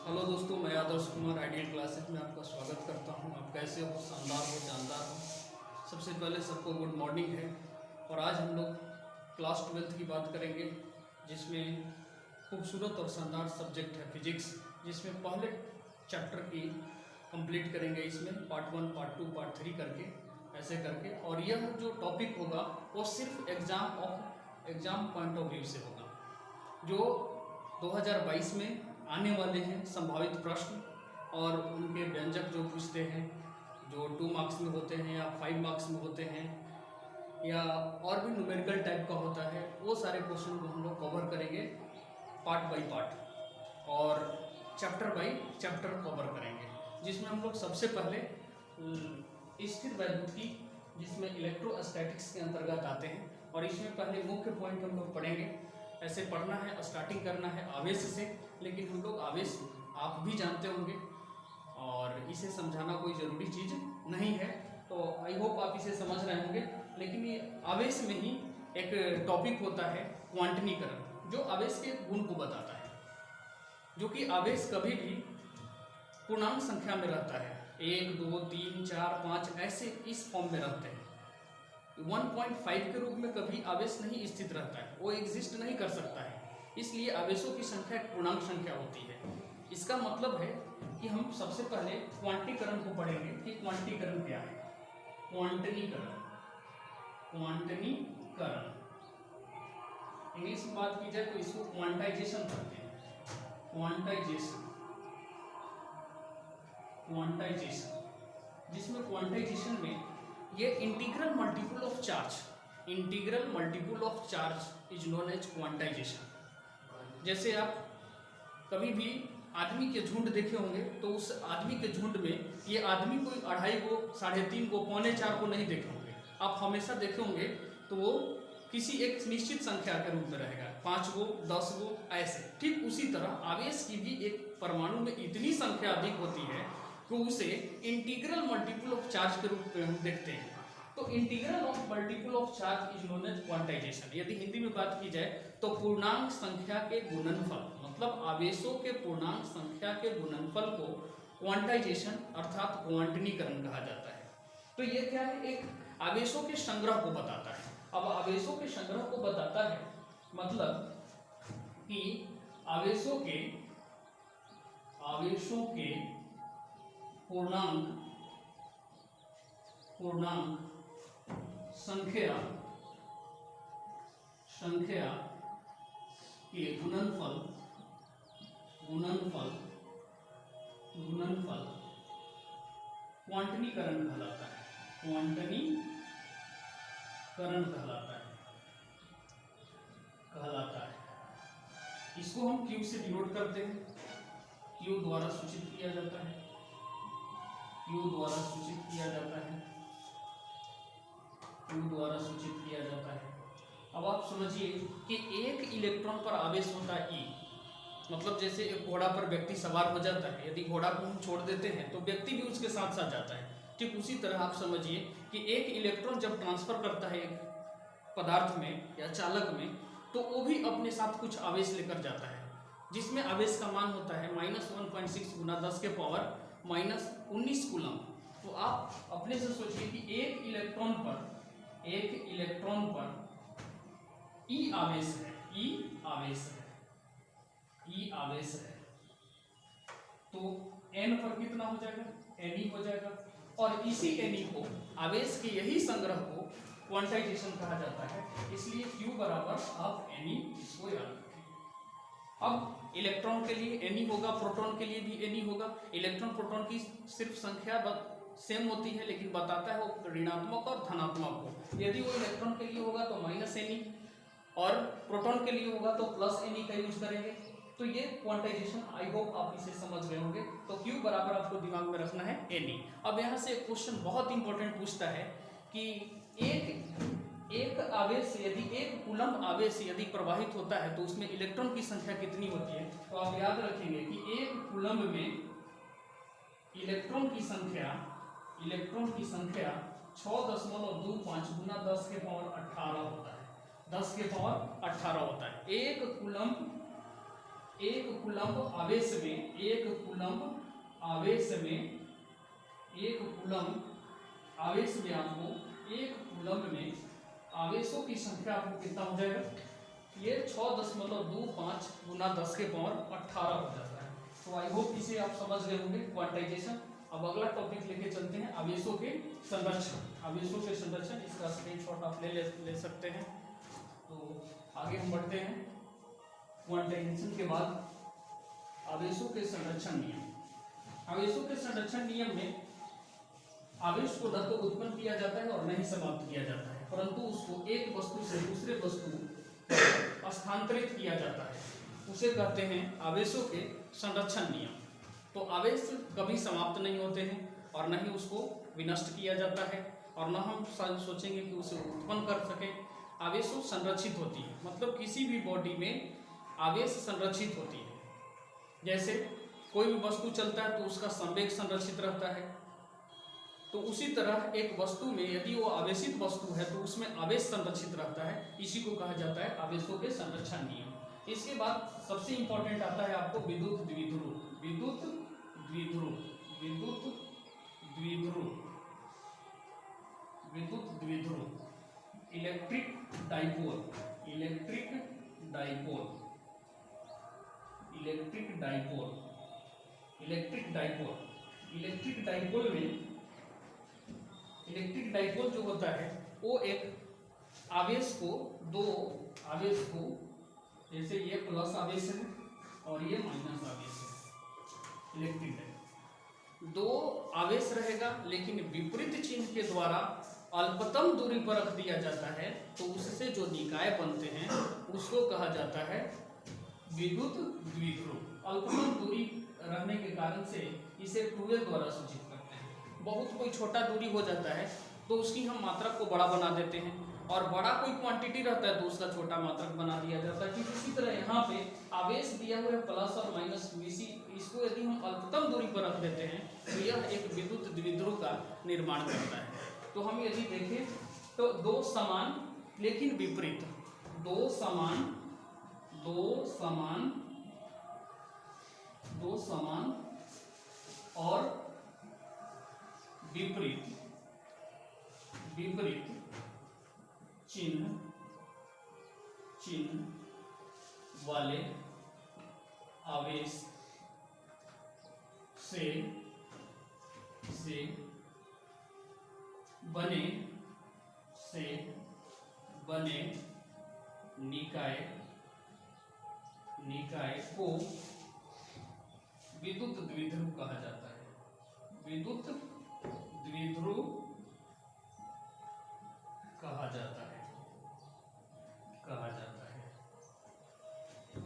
Hello दोस्तों, मैं Adarsh Kumar ideal classes में आपका स्वागत करता हूं। आप कैसे हो? शानदार हो, जानदार हो। सबसे पहले सबको गुड मॉर्निंग है। और आज हम लोग क्लास 12th की बात करेंगे, जिसमें खूबसूरत और शानदार सब्जेक्ट है फिजिक्स, जिसमें पहले चैप्टर की कंप्लीट करेंगे। इसमें पार्ट 1, पार्ट 2, पार्ट 3 करके, ऐसे करके। और यह जो टॉपिक होगा वो सिर्फ एग्ज़ाम पॉइंट ऑफ व्यू से होगा, जो 2022 में आने वाले हैं संभावित प्रश्न और उनके व्यंजक जो पूछते हैं, जो 2 मार्क्स में होते हैं या 5 मार्क्स में होते हैं, या और भी न्यूमेरिकल टाइप का होता है, वो सारे क्वेश्चन को हम लोग कवर करेंगे पार्ट बाय पार्ट और चैप्टर बाय चैप्टर कवर करेंगे। जिसमें हम लोग सबसे पहले स्थिर वैद्युति, जिसमें इलेक्ट्रोस्टैटिक्स के अंतर्गत आते हैं, और इसमें पहले मुख्य पॉइंट हम लोग पढ़ेंगे। ऐसे पढ़ना है, स्टार्टिंग करना है आवेश से, लेकिन हम लोग आवेश आप भी जानते होंगे और इसे समझाना कोई ज़रूरी चीज़ नहीं है, तो आई होप आप इसे समझ रहे होंगे। लेकिन ये आवेश में ही एक टॉपिक होता है क्वांटनीकरण, जो आवेश के गुण को बताता है, जो कि आवेश कभी भी पूर्णांक संख्या में रहता है। 1, 2, 3, 4, 5 ऐसे इस फॉर्म में रहते हैं। 1.5 के रूप में कभी आवेश नहीं स्थित रहता है, वो एग्जिस्ट नहीं कर सकता है। इसलिए आवेशों की संख्या एक पूर्णांक संख्या होती है। इसका मतलब है कि हम सबसे पहले क्वांटीकरण को पढ़ेंगे कि क्वांटीकरण क्या है। क्वांटनीकरण, क्वांटनीकरण इंग्लिश में बात की जाए तो इसको क्वांटाइजेशन कहते हैं। क्वांटाइजेशन, क्वांटाइजेशन, जिसमें क्वांटाइजेशन में ये integral multiple of charge, integral multiple of charge is known as quantization. जैसे आप कभी भी आदमी के झुंड देखे होंगे, तो उस आदमी के झुंड में ये आदमी कोई 2.5 को, 3.5 को, 3.25 को नहीं देखे होंगे। आप हमेशा देखे होंगे तो वो किसी एक निश्चित संख्या के रूप में रहेगा, 5 को, 10 को, ऐसे। ठीक उसी तरह आवेश की भी एक परमाणु में इतनी संख्या अधिक होती है कि उसे इंटीग्रल मल्टीपल ऑफ चार्ज के रूप में हम देखते हैं। तो integral of multiple of charge is known as quantization. यदि हिंदी में बात की जाए तो पूर्णांक संख्या के गुणनफल, मतलब आवेशों के पूर्णांक संख्या के गुणनफल को क्वांटाइजेशन अर्थात क्वांटनीकरण कहा जाता है। तो ये क्या है? एक आवेशों के संग्रह को बताता है। अब आवेशों के संग्रह को बताता है मतलब कि आवेशों के पूर्णांक संख्या के गुणनफल क्वांटनीकरण कहलाता है। क्वांटनीकरण कहलाता है। इसको हम Q से डिनोट करते हैं। Q द्वारा सूचित किया जाता है। Q द्वारा सूचित किया जाता है। अब आप समझिए कि एक इलेक्ट्रॉन पर आवेश होता है E। मतलब जैसे एक घोड़ा पर व्यक्ति सवार हो जाता है, यदि घोड़ा को हम छोड़ देते हैं तो व्यक्ति भी उसके साथ साथ जाता है। ठीक उसी तरह आप समझिए कि एक इलेक्ट्रॉन जब ट्रांसफर करता है एक पदार्थ में या चालक में, तो वो भी अपने साथ कुछ आवेश लेकर जाता है, जिसमें आवेश का मान होता है -1.6 × 10 के पावर -19 कूलम। तो आप अपने से सोचिए कि एक इलेक्ट्रॉन पर E आवेश है, E आवेश है, तो N पर कितना हो जाएगा? Ne हो जाएगा। और इसी Ne को, आवेश के यही संग्रह को क्वांटाइजेशन कहा जाता है। इसलिए Q बराबर आप Ne, इसको याद रखें। अब इलेक्ट्रॉन के लिए Ne होगा, प्रोटॉन के लिए भी Ne होगा। इलेक्ट्रॉन प्रोटॉन की सिर्फ संख्या सेम होती है, लेकिन बताता है वो ऋणात्मक और धनात्मक को। यदि वो इलेक्ट्रॉन के लिए होगा तो -Ne, और प्रोटॉन के लिए होगा तो +Ne का यूज करेंगे। तो ये क्वांटाइजेशन, आई होप आप इसे समझ गए होंगे। तो Q बराबर आपको दिमाग में रखना है Ne। अब यहाँ से क्वेश्चन बहुत इंपॉर्टेंट पूछता है कि एक आवेश, यदि एक कूलम आवेश यदि प्रवाहित होता है तो उसमें इलेक्ट्रॉन की संख्या कितनी होती है? तो आप याद रखेंगे कि एक कूलम में इलेक्ट्रॉन की संख्या 6.25 × 10 के पावर 18 होता है। 10 के पावर 18 होता है। एक कूलम एक कूलम्ब आवेश में, एक कूलम्ब आवेश में, एक कूलम्ब आवेश में आपको, एक कूलम्ब में आवेशों की संख्या आपको कितना हो जाएगा, ये 6.25 गुना 10 के पावर 18 हो जाता है। तो आई होप इसे आप समझ गए होंगे क्वांटाइजेशन। अब अगला टॉपिक लेके चलते हैं, आवेशों के संरक्षण। आवेशों के संरक्षण, इसका स्क्रीनशॉट आप ले सकते हैं। तो आगे हम बढ़ते हैं। क्वांटाइजेशन के बाद आवेशों के संरक्षण नियम। आवेशों के संरक्षण नियम में आवेश को न तो उत्पन्न किया जाता है और न ही समाप्त किया जाता है, परंतु उसको एक वस्तु से दूसरे वस्तु स्थानांतरित किया जाता है, उसे कहते हैं आवेशों के संरक्षण नियम। तो आवेश कभी समाप्त नहीं होते हैं और न ही उसको विनष्ट किया जाता है और न हम सोचेंगे कि उसे उत्पन्न कर सकें। आवेशों संरक्षित होती है, मतलब किसी भी बॉडी में आवेश संरक्षित होती है। जैसे कोई भी वस्तु चलता है तो उसका संवेग संरक्षित रहता है, तो उसी तरह एक वस्तु में यदि वो आवेशित वस्तु है तो उसमें आवेश संरक्षित रहता है। इसी को कहा जाता है आवेशों के संरक्षण नियम। इसके बाद सबसे इंपॉर्टेंट आता है आपको विद्युत द्विध्रुव। विद्युत द्विध्रुव, विद्युत द्विध्रुव, विद्युत द्विध्रुव, electric dipole, electric dipole, electric dipole, electric dipole, electric dipole में, इलेक्ट्रिक डाइपोल जो होता है वो एक आवेश को, दो आवेश को, जैसे ये प्लस आवेश है और ये माइनस आवेश है, इलेक्ट्रिक डाइपोल दो आवेश रहेगा लेकिन विपरीत चिन्ह के द्वारा अल्पतम दूरी पर रख दिया जाता है, तो उससे जो निकाय बनते हैं उसको कहा जाता है विद्युत द्विध्रुव। अल्पतम दूरी रहने के कारण से इसे 2L द्वारा सूचित करते हैं। बहुत कोई छोटा दूरी हो जाता है तो उसकी हम मात्रक को बड़ा बना देते हैं, और बड़ा कोई क्वांटिटी रहता है तो उसका छोटा मात्रक बना दिया जाता है। ठीक इसी तरह यहाँ पे आवेश दिया हुआ है प्लस और माइनस VC, इसको यदि हम अल्पतम दूरी पर रख देते हैं तो यह एक विद्युत द्विध्रुव का निर्माण करता है। तो हम यदि देखें तो दो समान लेकिन विपरीत, दो समान, दो समान, दो समान और विपरीत, विपरीत चिन्ह, चिन्ह वाले आवेश से बने निकाय, निकाय को विद्युत द्विध्रुव कहा जाता है। विद्युत द्विध्रुव कहा जाता है, कहा जाता है,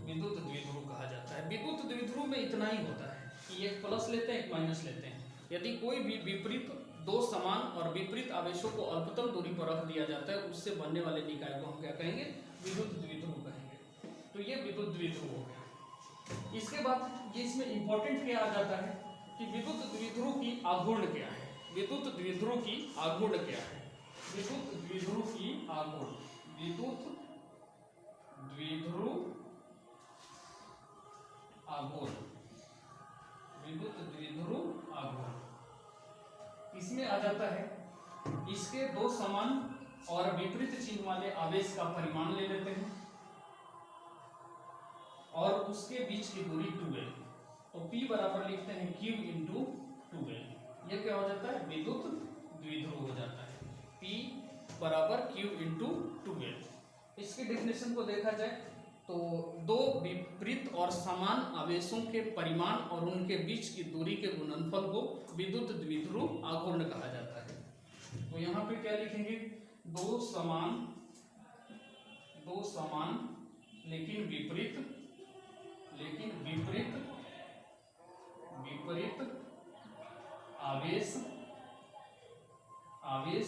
विद्युत द्विध्रुव कहा जाता है। विद्युत द्विध्रुव में इतना ही होता है कि एक प्लस लेते हैं एक माइनस लेते हैं। यदि कोई भी विपरीत, दो समान और विपरीत आवेशों को अल्पतम दूरी पर रख दिया जाता है, उससे बनने वाले निकाय को हम क्या कहेंगे, विद्युत द्विध्रुव कहेंगे। तो ये विद्युत द्विध्रुव हो गया। इसके बाद ये इसमें इंपॉर्टेंट क्या आ जाता है कि विद्युत द्विध्रुव की आघूर्ण क्या है, विद्युत द्विध्रुव की आघूर्ण क्या है, विद्युत द्विध्रुव की आघूर्ण, विद्युत द्विध्रुव आघूर्ण, विद्युत द्विध्रुव आघूर्ण। इसमें आ जाता है इसके दो समान और विपरीत चिन्ह वाले आवेश का परिमाण ले लेते हैं और उसके बीच की दूरी 2L, तो P बराबर लिखते हैं Q इंटू 2L। ये क्या हो जाता है, विद्युत द्विध्रुव हो जाता है, P बराबर Q इंटू 2L। इसकी डेफिनेशन को देखा जाए तो दो विपरीत और समान आवेशों के परिमाण और उनके बीच की दूरी के गुणनफल को विद्युत द्विध्रुव आघूर्ण कहा जाता है। तो यहाँ पे क्या लिखेंगे, दो समान, दो समान लेकिन विपरीत, लेकिन विपरीत, विपरीत आवेश, आवेश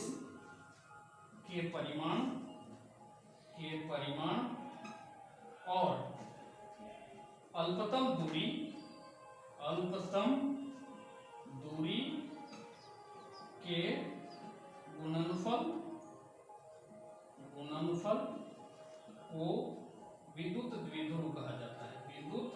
के परिमाण, के परिमाण और अल्पतम दूरी, अल्पतम दूरी के गुणनफल, गुणनफल को विद्युत द्विध्रुव कहा जाता है, विद्युत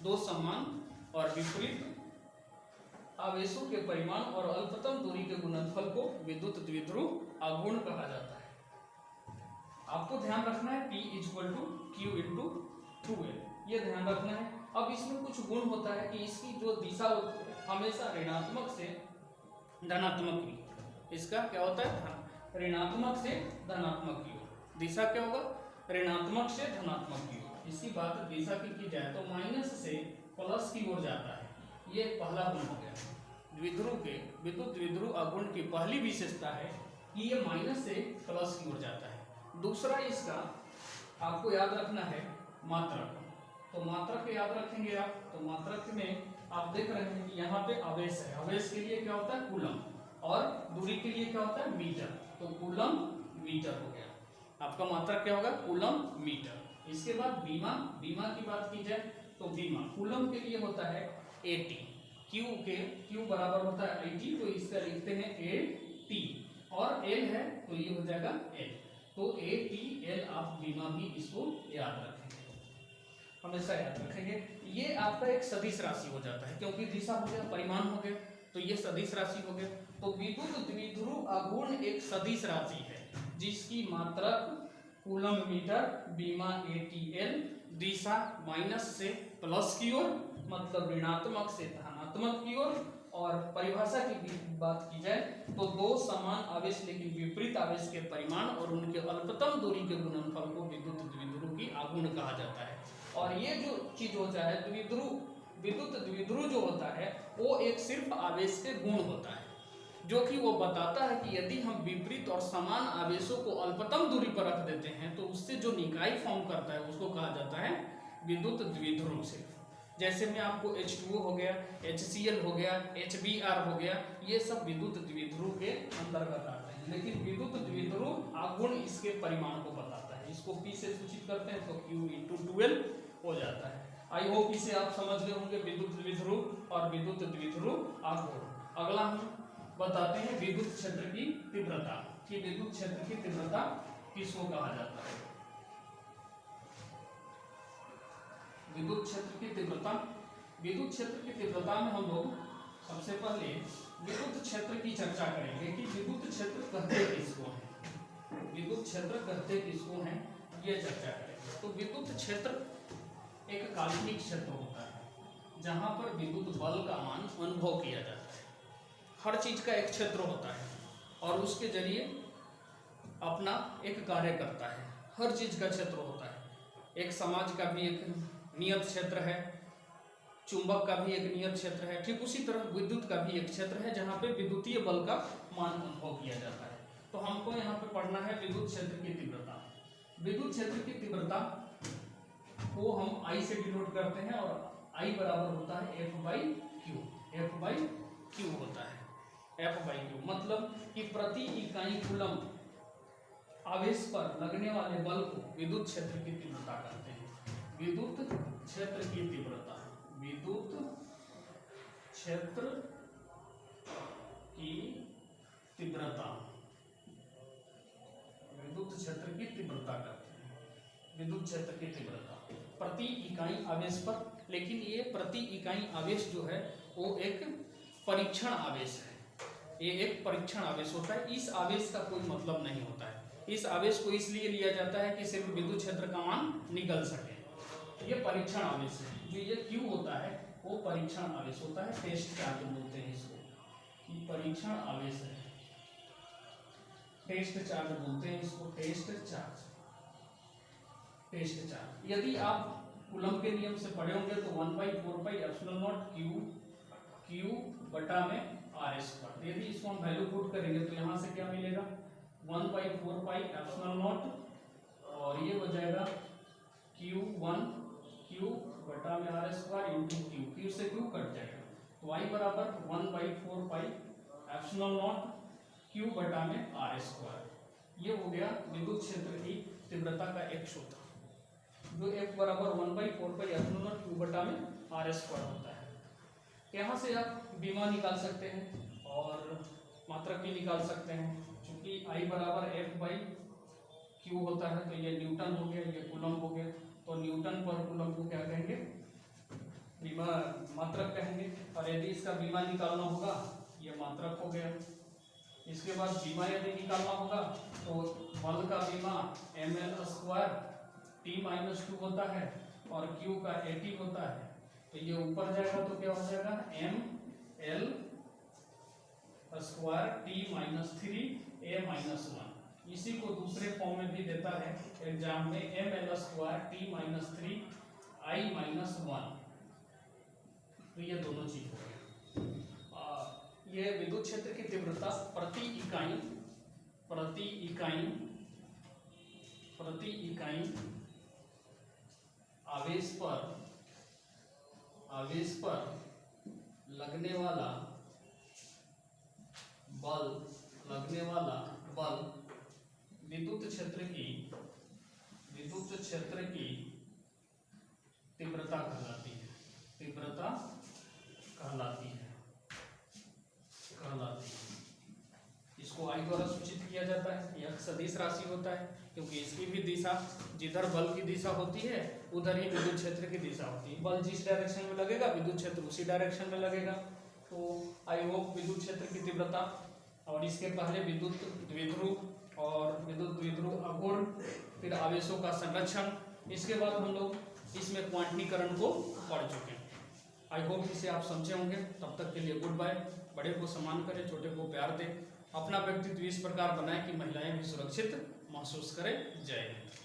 दो समान और विपरीत आवेशों के परिमाण और अल्पतम दूरी के गुणनफल को विद्युत द्विध्रुव आघूर्ण कहा जाता है। आपको ध्यान रखना है P equal to Q into 2L, ये ध्यान रखना है। अब इसमें कुछ गुण होता है कि इसकी जो दिशा होती है हमेशा ऋणात्मक से धनात्मक की, इसका क्या होता है ऋणात्मक से धनात्मक की ओर। दिशा क्या होगा ऋणात्मक से धनात्मक की ओर। इसकी बात दिशा की जाए तो माइनस से प्लस की ओर जाता है, ये पहला गुण हो गया। द्विध्रुव के विद्युत द्विध्रुव आघूर्ण की पहली विशेषता है कि ये माइनस से प्लस की ओर जाता है। दूसरा इसका आपको याद रखना है मात्रक, तो मात्रक याद रखेंगे आप, तो मात्रक में आप देख रहे हैं कि यहाँ पे आवेश है, आवेश के लिए क्या होता है कूलम, और दूरी के लिए क्या होता है मीटर, तो कूलम मीटर हो गया। आपका मात्रक क्या होगा कूलम मीटर। इसके बाद बीमा, बीमा की बात की जाए तो बीमा कूलम के लिए होता है 80, Q बराबर होता है 80, तो इसका लिखते हैं 80, और L है तो ये हो जाएगा L, तो ATL आप बीमा भी इसको याद रखेंगे, हमेशा याद रखेंगे। ये आपका एक सदिश राशि हो जाता है, क्योंकि दिशा हो गया परिमाण हो गया, तो ये सदिश राशि हो गया। तो विद्युत द्विध्रुव आघूर्ण एक सदिश राशि है जिसकी मात्रक कूलम मीटर, बीमा ATL, दिशा माइनस से प्लस की ओर मतलब ऋणात्मक से धनात्मक की ओर, और परिभाषा की बात की जाए तो दो समान आवेश लेकिन विपरीत आवेश के परिमाण और उनके अल्पतम दूरी के गुणनफल को विद्युत द्विध्रुव की आघूर्ण कहा जाता है। और ये जो चीज होता है विद्युत द्विध्रुव जो होता है वो एक सिर्फ आवेश के गुण होता है, जो कि वो बताता है कि यदि हम विपरीत और समान आवेशों को अल्पतम दूरी पर रख देते हैं तो उससे जो निकाय फॉर्म करता है उसको कहा जाता है विद्युत द्विध्रुव से। जैसे में आपको H2O हो गया, HCl हो गया, HBr हो गया, ये सब विद्युत द्विध्रुव के अंतर्गत आते हैं, लेकिन विद्युत द्विध्रुव आघूर्ण इसके परिमाण को बताता है। इसको P से सूचित करते हैं तो Q इंटू 2L हो जाता है। आई होप इसे आप समझ गए होंगे, विद्युत द्विध्रुव और विद्युत द्विध्रुव आघूर्ण। अगला हम बताते हैं विद्युत क्षेत्र की तीव्रता, कि विद्युत क्षेत्र की तीव्रता किसको कहा जाता है। विद्युत क्षेत्र की तीव्रता, विद्युत क्षेत्र की तीव्रता में हम लोग सबसे पहले विद्युत क्षेत्र की चर्चा करेंगे कि विद्युत क्षेत्र कहते किसको हैं, विद्युत क्षेत्र कहते किसको हैं, ये चर्चा करेंगे। तो विद्युत क्षेत्र एक काल्पनिक क्षेत्र होता है जहां पर विद्युत बल का मान अनुभव किया जाता है। हर चीज का एक क्षेत्र होता है और उसके जरिए अपना एक कार्य करता है, हर चीज का क्षेत्र होता है। एक समाज का भी एक नियत क्षेत्र है, चुंबक का भी एक नियत क्षेत्र है, ठीक उसी तरह विद्युत का भी एक क्षेत्र है जहाँ पे विद्युतीय बल का मान अनुभव किया जाता है। तो हमको यहाँ पे पढ़ना है विद्युत क्षेत्र की तीव्रता। विद्युत क्षेत्र की तीव्रता को हम I से डिनोट करते हैं और I बराबर होता है F/Q, F/Q होता है, F/Q मतलब कि प्रति इकाई कूलम आवेश पर लगने वाले बल को विद्युत क्षेत्र की तीव्रता कहते हैं। विद्युत क्षेत्र की तीव्रता, विद्युत क्षेत्र की तीव्रता, विद्युत क्षेत्र की तीव्रता कहते हैं। विद्युत क्षेत्र की तीव्रता प्रति इकाई आवेश पर, लेकिन ये प्रति इकाई आवेश जो है वो एक परीक्षण आवेश है, ये एक परीक्षण आवेश होता है। इस आवेश का कोई मतलब नहीं होता है, इस आवेश को इसलिए लिया जाता है कि सिर्फ विद्युत क्षेत्र का मान निकल सके। ये परीक्षण आवेश है, जो ये Q होता है वो परीक्षण आवेश होता है, टेस्ट चार्ज बोलते हैं इसको, कि परीक्षण आवेश है, टेस्ट चार्ज बोलते हैं इसको, टेस्ट चार्ज, टेस्ट चार्ज। यदि आप कूलम के नियम से पढ़े होंगे तो 1/4πε0 Q बटा में R²। यदि इसको हम वैल्यू पुट करेंगे तो यहाँ से क्या मिलेगा 1/4πε0 और ये हो जाएगा Q1 Q बटा में R² इंटू Q, Q से Q कट जाएगा तो y बराबर 1/4πε0 Q बटा में R²। ये हो गया विद्युत क्षेत्र की तीव्रता का एक सूत्र, जो F बराबर 1/4πε0 Q बटा में R² होता है। यहाँ से आप बीमा निकाल सकते हैं और मात्रक भी निकाल सकते हैं। चूंकि I बराबर F/Q होता है तो ये न्यूटन हो गया, ये कूलम हो गया, तो न्यूटन पर कूलम को क्या कहेंगे बीमा मात्रक कहेंगे। और यदि इसका बीमा निकालना होगा, ये मात्रक हो गया। इसके बाद बीमा यदि निकालना होगा तो बल का बीमा ml² T-2 होता है और Q का 80 होता है। तो ये ऊपर जाएगा तो क्या हो जाएगा ml² T-3 A-1। इसी को दूसरे फॉर्म में भी देता है एग्जाम में ml² T-3 I-1। तो ये दोनों चीज हो गया। ये विद्युत क्षेत्र की तीव्रता प्रति इकाई आवेश पर लगने वाला बल विद्युत क्षेत्र की तीव्रता कहलाती है। इसको I द्वारा सूचित किया जाता है। यह सदिश राशि होता है क्योंकि इसकी भी दिशा, जिधर बल की दिशा होती है उधर ही विद्युत क्षेत्र की दिशा होती है। बल जिस डायरेक्शन में लगेगा विद्युत क्षेत्र उसी डायरेक्शन में लगेगा। तो आई होप विद्युत क्षेत्र की तीव्रता और इसके पहले विद्युत द्विध्रुव और विद्युत द्विध्रुव अघूर्ण, फिर आवेशों का संरक्षण, इसके बाद हम लोग इसमें क्वांटनीकरण को पढ़ चुके हैं। आई होप इसे आप समझे होंगे। तब तक के लिए गुड बाय। बड़े को सम्मान करें, छोटे को प्यार दें, अपना व्यक्तित्व इस प्रकार बनाएं कि महिलाएं भी सुरक्षित महसूस करें। जय हिंद।